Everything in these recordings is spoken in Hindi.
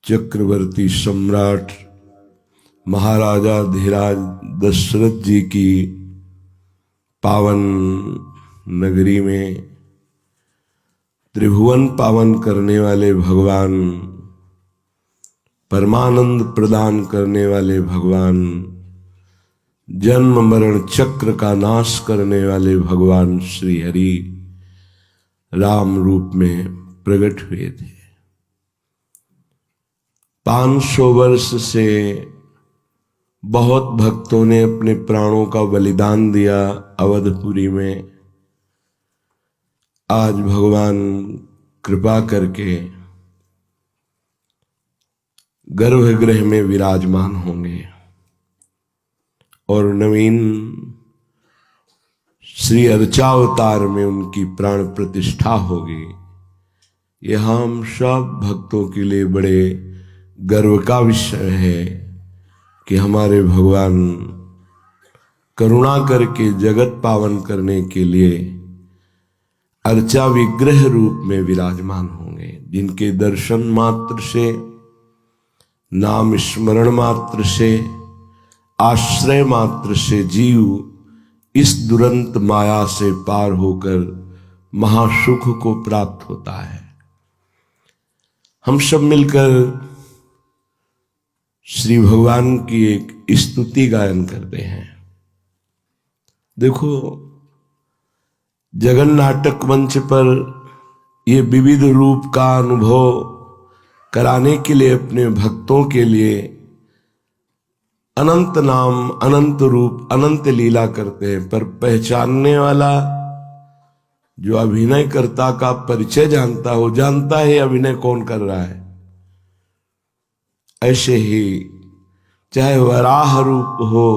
चक्रवर्ती सम्राट महाराजा धीराज दशरथ जी की पावन नगरी में त्रिभुवन पावन करने वाले भगवान, परमानंद प्रदान करने वाले भगवान, जन्म मरण चक्र का नाश करने वाले भगवान श्री हरि राम रूप में प्रकट हुए थे। 500 वर्ष से बहुत भक्तों ने अपने प्राणों का बलिदान दिया अवधपुरी में। आज भगवान कृपा करके गर्भगृह में विराजमान होंगे और नवीन श्री अर्चावतार में उनकी प्राण प्रतिष्ठा होगी। यह हम सब भक्तों के लिए बड़े गर्व का विषय है कि हमारे भगवान करुणा करके जगत पावन करने के लिए अर्चा विग्रह रूप में विराजमान होंगे, जिनके दर्शन मात्र से, नाम स्मरण मात्र से, आश्रय मात्र से जीव इस दुरंत माया से पार होकर महासुख को प्राप्त होता है। हम सब मिलकर श्री भगवान की एक स्तुति गायन करते हैं। देखो, जगन नाटक मंच पर ये विविध रूप का अनुभव कराने के लिए अपने भक्तों के लिए अनंत नाम, अनंत रूप, अनंत लीला करते हैं, पर पहचानने वाला जो अभिनयकर्ता का परिचय जानता हो, जानता है अभिनय कौन कर रहा है। ऐसे ही चाहे वराह रूप हो,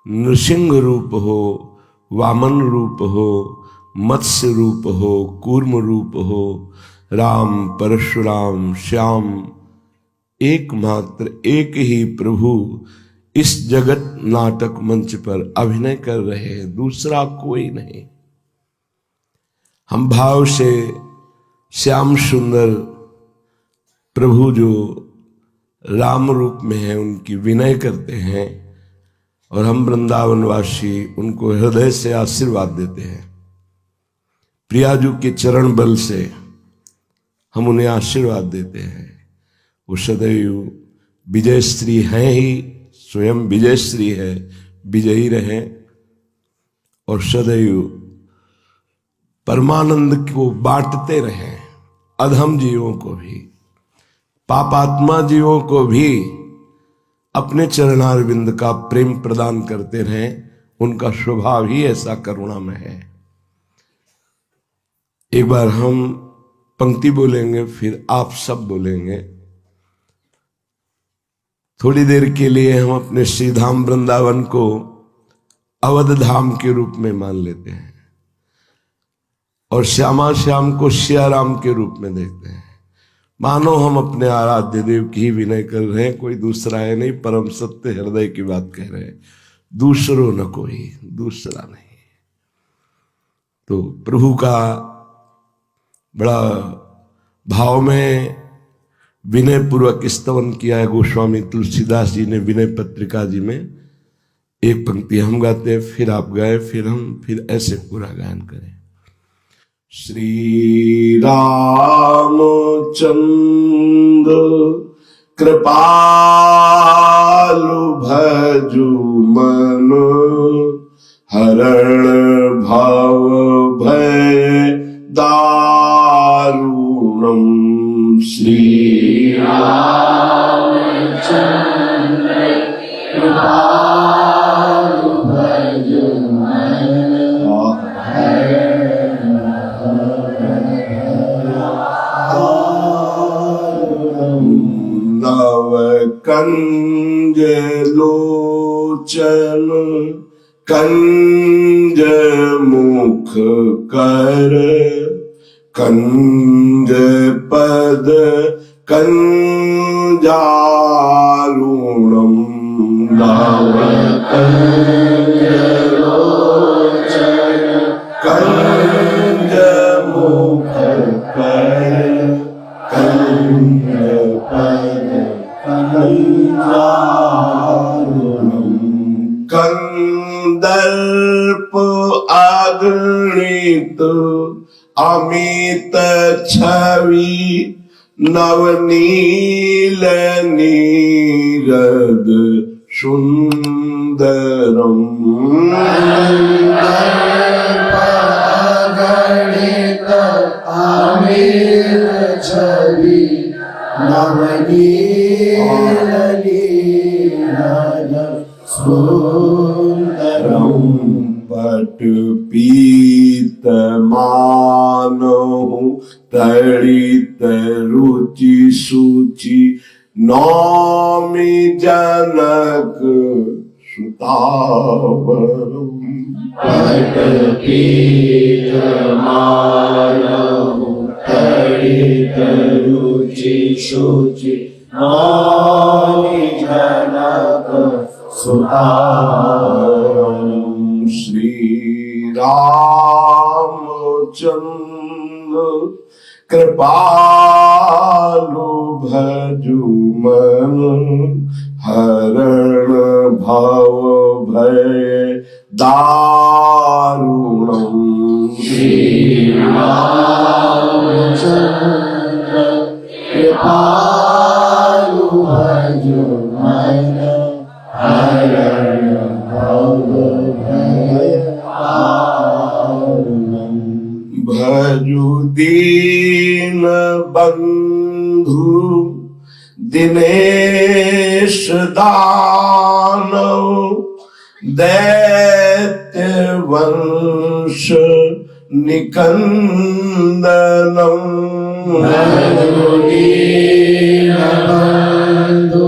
नृसिंह रूप हो, वामन रूप हो, मत्स्य रूप हो, कूर्म रूप हो, राम, परशुराम, श्याम, एकमात्र एक ही प्रभु इस जगत नाटक मंच पर अभिनय कर रहे हैं, दूसरा कोई नहीं। हम भाव से श्याम सुंदर प्रभु जो राम रूप में है उनकी विनय करते हैं और हम वृंदावनवासी उनको हृदय से आशीर्वाद देते हैं। प्रियाजू के चरण बल से हम उन्हें आशीर्वाद देते हैं। वो सदैव विजय श्री हैं ही, स्वयं विजय श्री है, विजयी रहे और सदैव परमानंद को बांटते रहें, अधम जीवों को भी, पापात्मा जीवों को भी अपने चरणारविंद का प्रेम प्रदान करते रहें। उनका स्वभाव ही ऐसा करुणामय है। एक बार हम पंक्ति बोलेंगे, फिर आप सब बोलेंगे। थोड़ी देर के लिए हम अपने श्री धाम वृंदावन को अवध धाम के रूप में मान लेते हैं और श्यामा श्याम को सियाराम के रूप में देखते हैं। मानो हम अपने आराध्य देव की ही विनय कर रहे हैं, कोई दूसरा है नहीं, परम सत्य हृदय की बात कह रहे हैं, दूसरो न कोई, दूसरा नहीं। तो प्रभु का बड़ा भाव में विनय पूर्वक स्तवन किया है गोस्वामी तुलसीदास जी ने विनय पत्रिका जी में। एक पंक्ति हम गाते हैं, फिर आप गाए, फिर हम, फिर ऐसे पूरा गायन करें। श्री रामचंद्र कृपालु भजु मन, हरण भव भय दारुणम। श्री रामचंद्र कृपालु भजु मन, नव कंज लोचन कंज मुख कर, कंज पद कंजारुणम। नव कंज लोचन कंज मुख कर, कंज पद कंदर्प अगणित अमित छवि नवनील नीरद सुंदरम गणित अमित छवि नवनील नीरद सुंदरम पट पीत मानो तड़ित रुचि सूचि नौमि जनक सुतावरम पट पीत मानो तड़ित रुचि सूचि नौमि जनक सुतावरम श्री रामचंद्र कृपालु भजु मन हरण भव भय दारुणम श्री रामचंद्र कृपालु भजु मन हरण भव भय दारुणम भजु दीन बंधु दिनेश दानव दैत्य वंश निकंदनम भजु दीन बंधु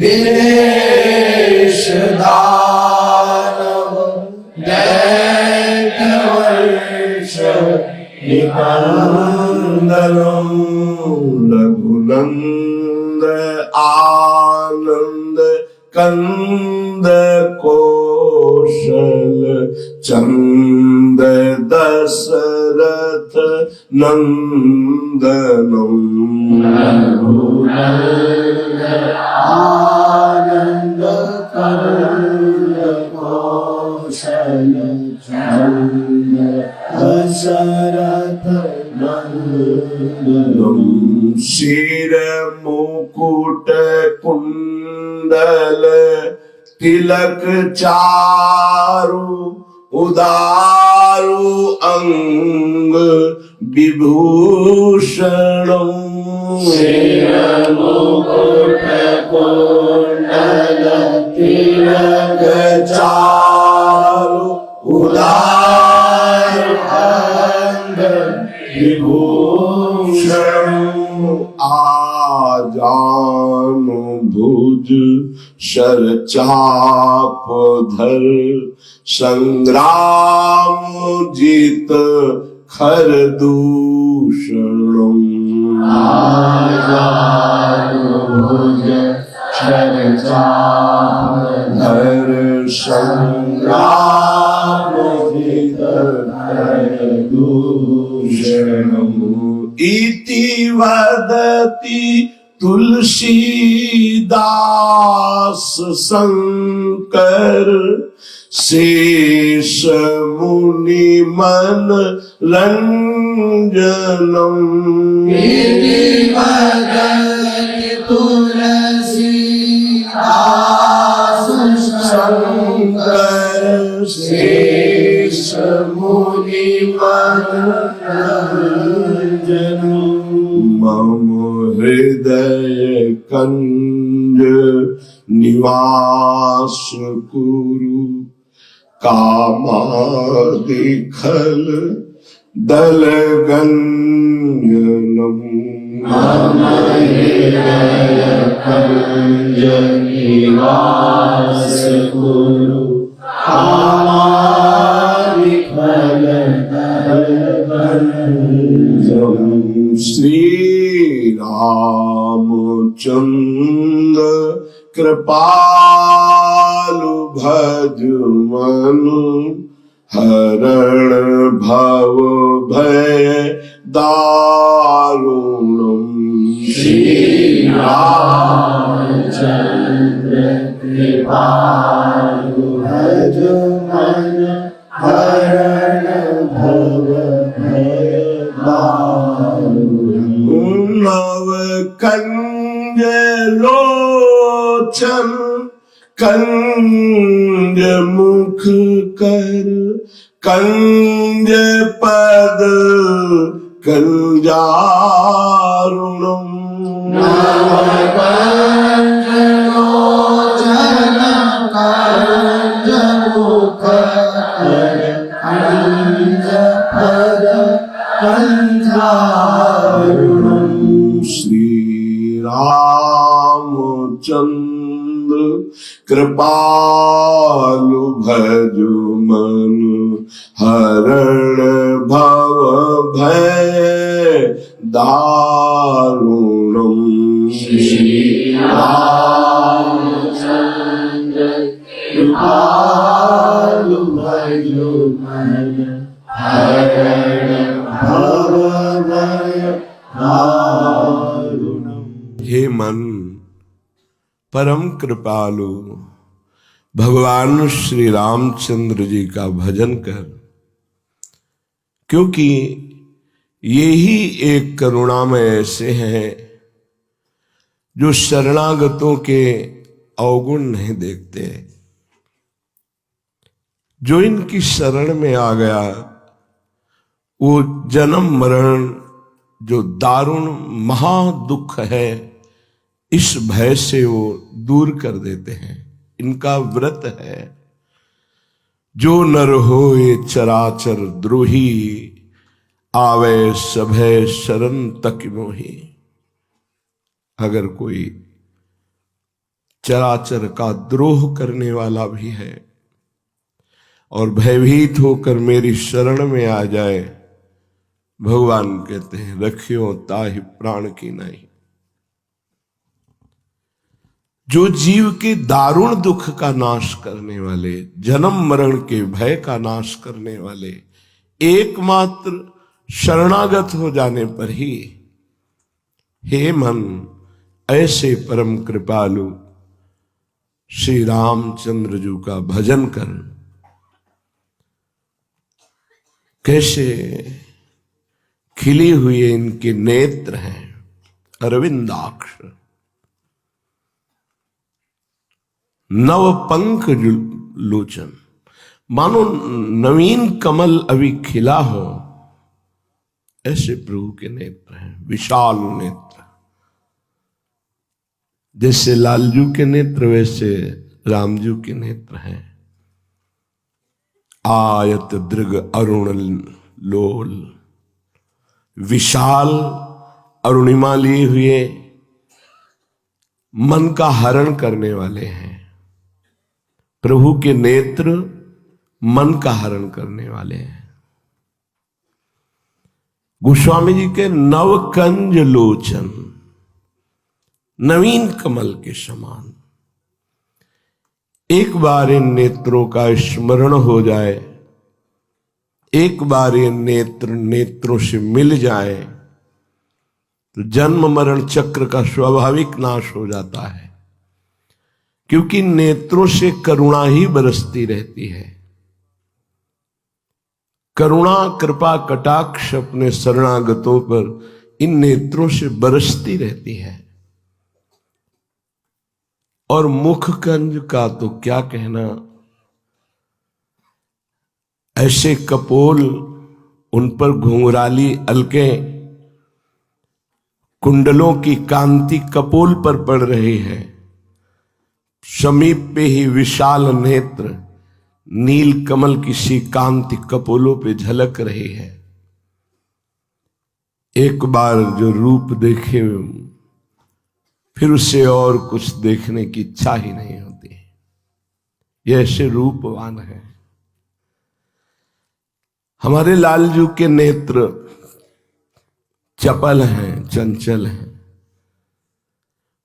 दिनेश दानव दैत्य वंश निकंदनम रघुनंद आनंद कंद कौशल चंद दशरथ नंदनम रघुनंद आनंद कंद कौशल चंद दशरथ नंदनम शिर मुकुट कुंडल तिलक चारु उदारु अंग विभूषणम शिर मुकुट कुंडल तिलक चारु उदारु अंग विभूषण आजानु भुज शर चाप धर संग्राम जीत खर दूषणम आजानु भुज शर चाप धर संग्राम जीत खर दूषणम इति वदति तुलसीदास शंकर शेष मुनि मन रंजनम इति वदति तुलसीदास शंकर शेष मुनि मन रंजनम मम हृदय कंज निवास कुरु कामादि खल दल गंजनम मम हृदय कंज निवास कुरु कामादि खल दल गंजनम श्री रामचंद्र कृपालु भज मनु हरण भव भय दारुणम श्री रामचंद्र चंद्र कृपालु भज मन हरण भव भय दारुण। नव कंज लोचन कंज मुख कर कंज पद कंजारुणम। नवकंज लोचन कंज मुख कर कंज पद कंजारुणम। श्री रामचंद्र कृपालु भज मन हरण भव भय दारुणम। श्री रामचंद्र कृपालु भज मन हरण भव भय दारुणम। हे मन, परम कृपालु भगवान श्री रामचंद्र जी का भजन कर, क्योंकि ये ही एक करुणामय ऐसे हैं जो शरणागतों के अवगुण नहीं देखते। जो इनकी शरण में आ गया वो जन्म मरण जो दारुण महादुख है, इस भय से वो दूर कर देते हैं। इनका व्रत है, जो नर होए चराचर द्रोही आवे सभय शरण तक मोही। अगर कोई चराचर का द्रोह करने वाला भी है और भयभीत होकर मेरी शरण में आ जाए, भगवान कहते हैं रखियो ताहि प्राण की नहीं। जो जीव के दारुण दुख का नाश करने वाले, जन्म मरण के भय का नाश करने वाले, एकमात्र शरणागत हो जाने पर ही, हे मन, ऐसे परम कृपालु श्री रामचंद्र जी का भजन कर। कैसे खिली हुई इनके नेत्र हैं, अरविंदाक्ष, नव पंख लोचन, मानो नवीन कमल अभी खिला हो, ऐसे प्रभु के नेत्र हैं, विशाल नेत्र। जैसे लालजू के नेत्र वैसे रामजू के नेत्र हैं। आयत दृग अरुण लोल, विशाल अरुणिमा लिए हुए मन का हरण करने वाले हैं। प्रभु के नेत्र मन का हरण करने वाले हैं। गोस्वामी जी के नवकंज लोचन, नवीन कमल के समान। एक बार इन नेत्रों का स्मरण हो जाए, एक बार ये नेत्रों से मिल जाए, तो जन्म मरण चक्र का स्वाभाविक नाश हो जाता है। क्योंकि नेत्रों से करुणा ही बरसती रहती है। करुणा कृपा कटाक्ष अपने शरणागतों पर इन नेत्रों से बरसती रहती है। और मुख कंज का तो क्या कहना, ऐसे कपोल, उन पर घुंघराली अलकें, कुंडलों की कांति कपोल पर पड़ रही है। समीप पे ही विशाल नेत्र, नील कमल की सी कांति कपोलों पे झलक रही है। एक बार जो रूप देखे फिर उससे और कुछ देखने की इच्छा ही नहीं होती। ये ऐसे रूपवान है। हमारे लालजू के नेत्र चपल हैं, चंचल हैं।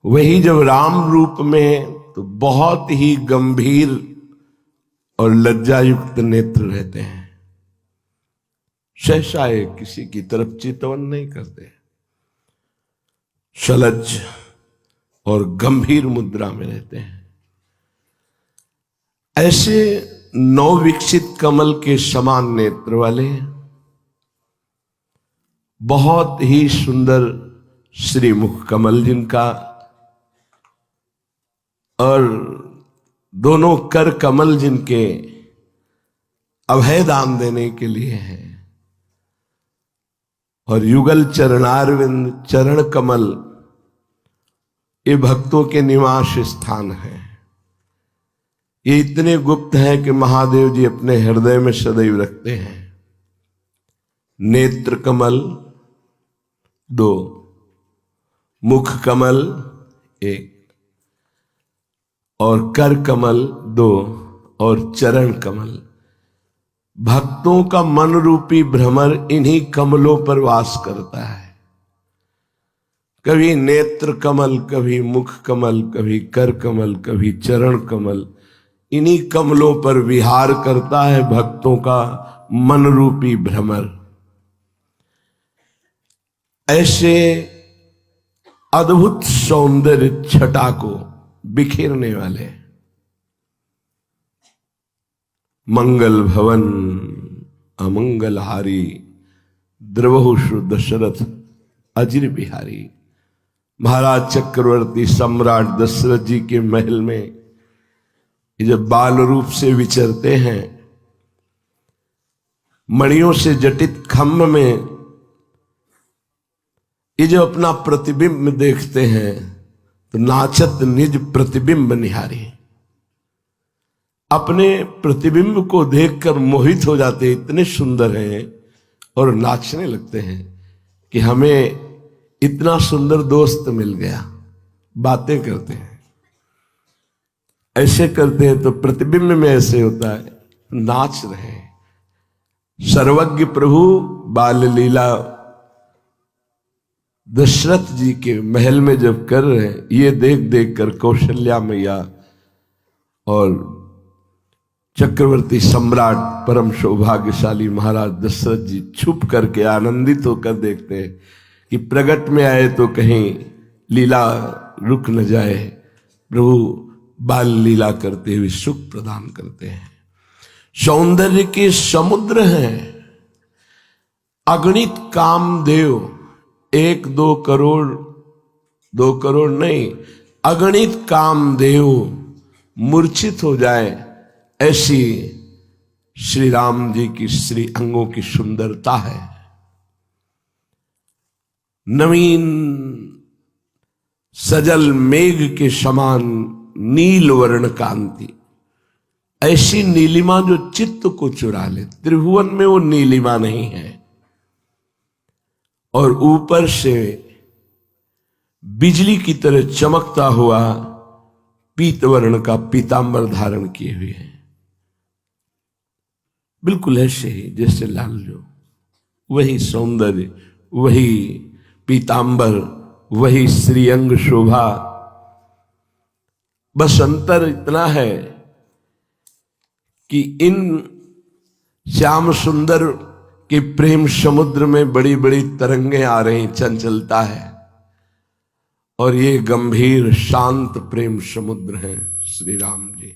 वही जब राम रूप में तो बहुत ही गंभीर और लज्जायुक्त नेत्र रहते हैं। सहसा किसी की तरफ चितवन नहीं करते। सलज्ज और गंभीर मुद्रा में रहते हैं। ऐसे नवविकसित कमल के समान नेत्र वाले बहुत ही सुंदर श्रीमुख कमल जिनका, और दोनों कर कमल जिनके अभय दान देने के लिए हैं, और युगल चरणारविंद चरण कमल ये भक्तों के निवास स्थान है। ये इतने गुप्त हैं कि महादेव जी अपने हृदय में सदैव रखते हैं। नेत्र कमल 2, मुख कमल 1, और कर कमल 2, और चरण कमल। भक्तों का मन रूपी भ्रमर इन्हीं कमलों पर वास करता है। कभी नेत्र कमल, कभी मुख कमल, कभी कर कमल, कभी चरण कमल, इन्हीं कमलों पर विहार करता है भक्तों का मन रूपी भ्रमर। ऐसे अद्भुत सौंदर्य छटा को बिखेरने वाले मंगल भवन अमंगलहारी द्रवहुषु दशरथ अजिर बिहारी। महाराज चक्रवर्ती सम्राट दशरथ जी के महल में ये जब बाल रूप से विचरते हैं, मणियों से जटित खम्भ में ये जो अपना प्रतिबिंब देखते हैं तो नाचत निज प्रतिबिंब निहारी। अपने प्रतिबिंब को देखकर मोहित हो जाते, इतने सुंदर हैं, और नाचने लगते हैं कि हमें इतना सुंदर दोस्त मिल गया। बातें करते हैं, ऐसे करते हैं तो प्रतिबिंब में ऐसे होता है, नाच रहे हैं। सर्वज्ञ प्रभु बाल लीला दशरथ जी के महल में जब कर रहे हैं, ये देख देख कर कौशल्या मैया और चक्रवर्ती सम्राट परम सौभाग्यशाली महाराज दशरथ जी छुप करके आनंदित होकर देखते हैं कि प्रगट में आए तो कहीं लीला रुक न जाए। प्रभु बाल लीला करते हुए सुख प्रदान करते हैं। सौंदर्य के समुद्र हैं, अगणित कामदेव, 1-2 करोड़, 2 करोड़ नहीं, अगणित कामदेव मूर्छित हो जाए, ऐसी श्री राम जी की श्री अंगों की सुंदरता है। नवीन सजल मेघ के समान नील वर्ण कांति, ऐसी नीलिमा जो चित्त को चुरा ले। त्रिभुवन में वो नीलिमा नहीं है। और ऊपर से बिजली की तरह चमकता हुआ पीत वर्ण का पीतांबर धारण किए हुए हैं। बिल्कुल ऐसे ही जैसे लाल जो, वही सौंदर्य, वही पीतांबर, वही श्रीअंग शोभा। बस अंतर इतना है कि इन श्याम सुंदर के प्रेम समुद्र में बड़ी बड़ी तरंगें आ रही, चंचलता है, और ये गंभीर शांत प्रेम समुद्र है श्री राम जी।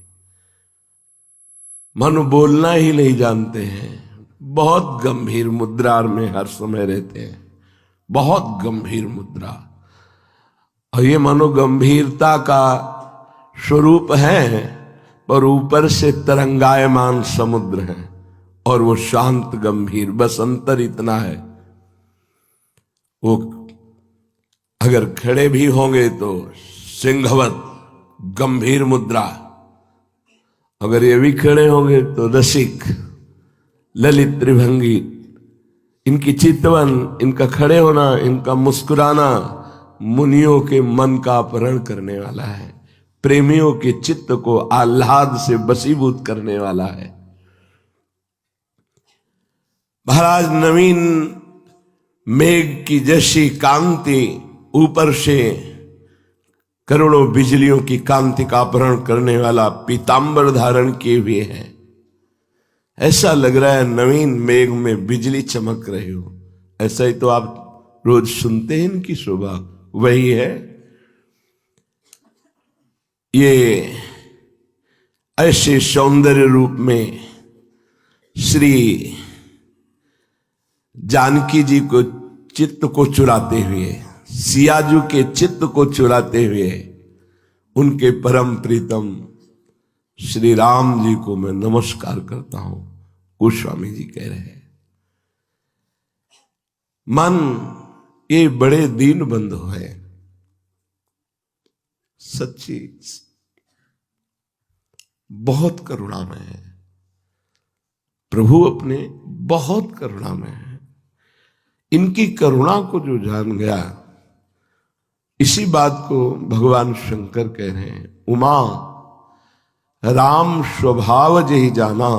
मन बोलना ही नहीं जानते हैं, बहुत गंभीर मुद्रा में हर समय रहते हैं, बहुत गंभीर मुद्रा। और ये मनो गंभीरता का स्वरूप है, पर ऊपर से तरंगायमान समुद्र है और वो शांत गंभीर। बस अंतर इतना है, वो अगर खड़े भी होंगे तो सिंहवत गंभीर मुद्रा, अगर ये भी खड़े होंगे तो रसिक ललित त्रिभंगी। इनकी चितवन, इनका खड़े होना, इनका मुस्कुराना मुनियों के मन का अपहरण करने वाला है, प्रेमियों के चित्त को आह्लाद से बसीभूत करने वाला है। महाराज नवीन मेघ की जैसी कांति, ऊपर से करोड़ों बिजलियों की कांति का अपहरण करने वाला पीतांबर धारण किए हुए हैं। ऐसा लग रहा है नवीन मेघ में बिजली चमक रही हो। ऐसा ही तो आप रोज सुनते हैं इनकी शोभा, वही है। ये ऐसे सौंदर्य रूप में श्री जानकी जी को चित्त को चुराते हुए, सियाजू के चित्त को चुराते हुए उनके परम प्रीतम श्री राम जी को मैं नमस्कार करता हूं। गोस्वामी जी कह रहे हैं, मन ये बड़े दीन बंधु है, सच्ची बहुत करुणामय है। प्रभु अपने बहुत करुणामय है। इनकी करुणा को जो जान गया, इसी बात को भगवान शंकर कह रहे हैं, उमा राम स्वभाव जहि जाना,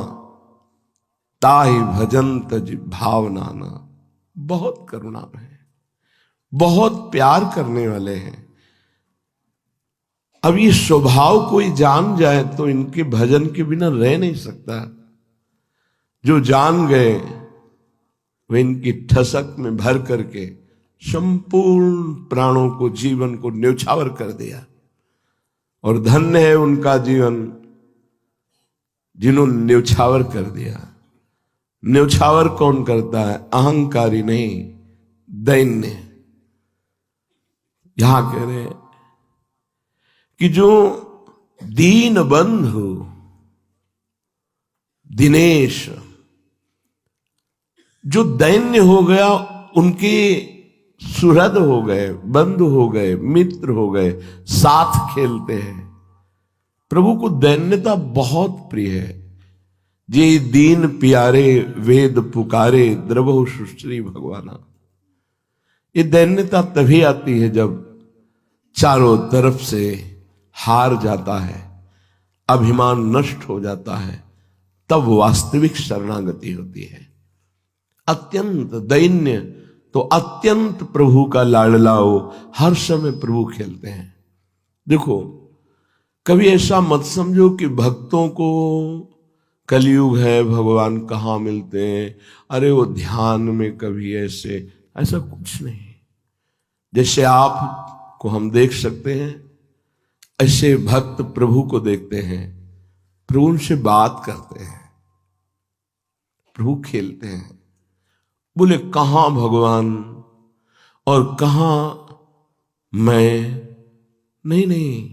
ताहि भजन तज भावनाना। बहुत करुणामय है, बहुत प्यार करने वाले हैं। अब ये स्वभाव कोई जान जाए तो इनके भजन के बिना रह नहीं सकता। जो जान गए वे इनकी ठसक में भर करके संपूर्ण प्राणों को, जीवन को न्यौछावर कर दिया। और धन्य है उनका जीवन जिन्होंने न्यौछावर कर दिया। न्यौछावर कौन करता है? अहंकारी नहीं, दैन्य। यहां कह रहे हैं कि जो दीन बंधु दिनेश, जो दैन्य हो गया, उनके सुहृद हो गए, बंधु हो गए, मित्र हो गए, साथ खेलते हैं। प्रभु को दैन्यता बहुत प्रिय है। जे दीन प्यारे वेद पुकारे, द्रवहु सुश्री भगवाना। ये दैन्यता तभी आती है जब चारों तरफ से हार जाता है, अभिमान नष्ट हो जाता है, तब वास्तविक शरणागति होती है। अत्यंत दैन्य तो अत्यंत प्रभु का लाडला हो, हर समय प्रभु खेलते हैं। देखो, कभी ऐसा मत समझो कि भक्तों को कलयुग है, भगवान कहाँ मिलते हैं, अरे वो ध्यान में कभी ऐसा कुछ नहीं। जैसे आप को हम देख सकते हैं, ऐसे भक्त प्रभु को देखते हैं, प्रभु उनसे बात करते हैं, प्रभु खेलते हैं। बोले कहां भगवान और कहां मैं? नहीं,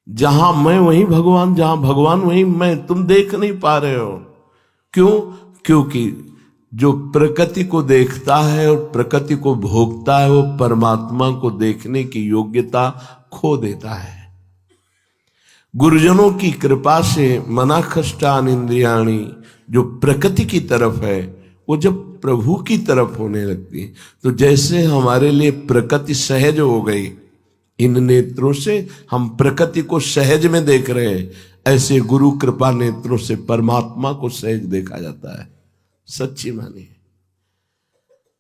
जहां मैं वहीं भगवान, जहां भगवान वहीं मैं। तुम देख नहीं पा रहे हो। क्यों? क्योंकि जो प्रकृति को देखता है और प्रकृति को भोगता है, वो परमात्मा को देखने की योग्यता खो देता है। गुरुजनों की कृपा से मना खष्टान इंद्रियाणी, जो प्रकृति की तरफ है, वो जब प्रभु की तरफ होने लगती है, तो जैसे हमारे लिए प्रकृति सहज हो गई, इन नेत्रों से हम प्रकृति को सहज में देख रहे हैं, ऐसे गुरु कृपा नेत्रों से परमात्मा को सहज देखा जाता है। सच्ची मानिए।